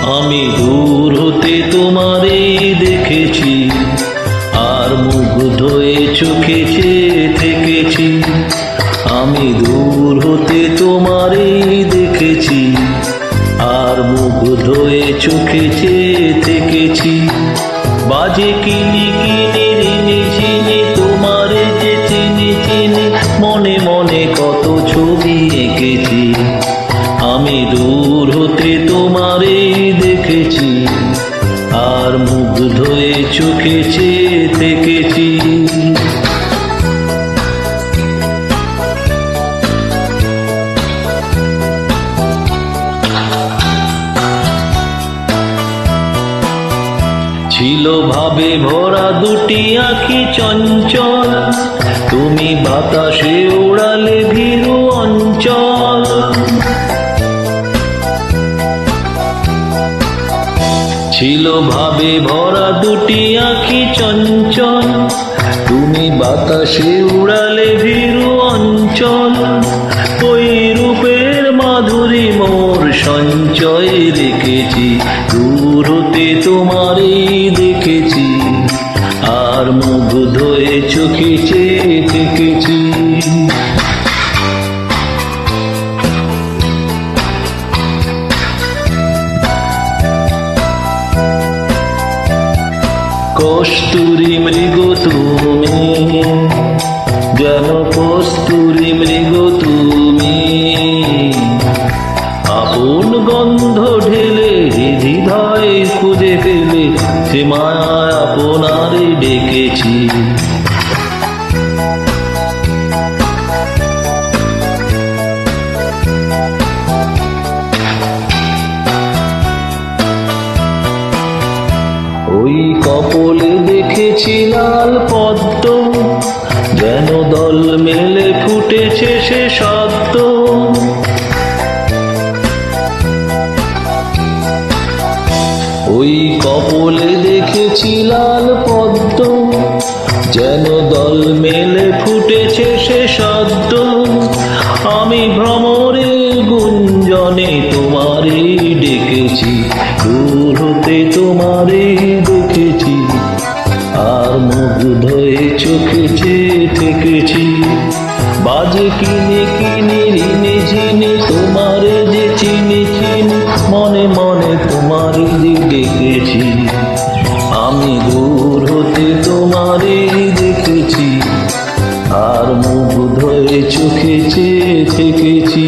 আমি দূর হতে তোমারে দেখেছি, আর মুগ্ধ হয়ে চোখে চেয়ে থেকেছি। আমি দূর হতে তোমারে দেখেছি, আর মুগ্ধ হয়ে চোখে চেয়ে থেকেছি। বাজে কিনি কিনি রিনি চিনি তোমারে যে চিনি চিনি, মনে মনে কত ছবি এঁকেছি। আমি দূর হতে তোমারে দেখেছি, আর মুগ্ধ হয়ে চোখে চেয়ে থেকেছি। ছিল ভাবে ভরা দুটি আঁখি চঞ্চল, তুমি বাতাসে উড়ালে ভীরু অঞ্চল। ছিল ভাবে ভরা দুটি আঁখি চঞ্চল, তুমি বাতাসে উড়ালে ভীরু অঞ্চল। ওই রূপের মাধুরী মোর সঞ্চয়ে রেখেছি, দূর হতে তোমারে দেখেছি, আর মুগ্ধ হয়ে চোখে চেয়ে থেকেছি। কস্তুরী মৃগ তুমি, যেন কস্তুরী মৃগ তুমি, আপন গন্ধ ঢেলে হৃদয় খুঁজে পেলে, সে মায়ায় আপনারে ডেকেছি। ওই কপলে দেখেছি লাল পদ্ম, যেন দল মেলে ফুটেছে সে সদ্য। ওই কপলে দেখেছি লাল পদ্ম, যেন দল মেলে ফুটেছে সে সদ্য। আমি ভ্রমরে গুঞ্জনে তোমারে ডেকেছি, দূর হতে তোমারে দেখেছি, আর মুগ্ধ হয়ে চোখে চেয়ে থেকেছি। বাজে কিনি কিনি রিনি ঝিনি তোমারে যে চিনি চিনি, মনে মনে তোমারে যে ডেকেছি। আমি দূর হতে তোমারে দেখেছি, আর মুগ্ধ হয়ে চোখে চেয়ে থেকেছি।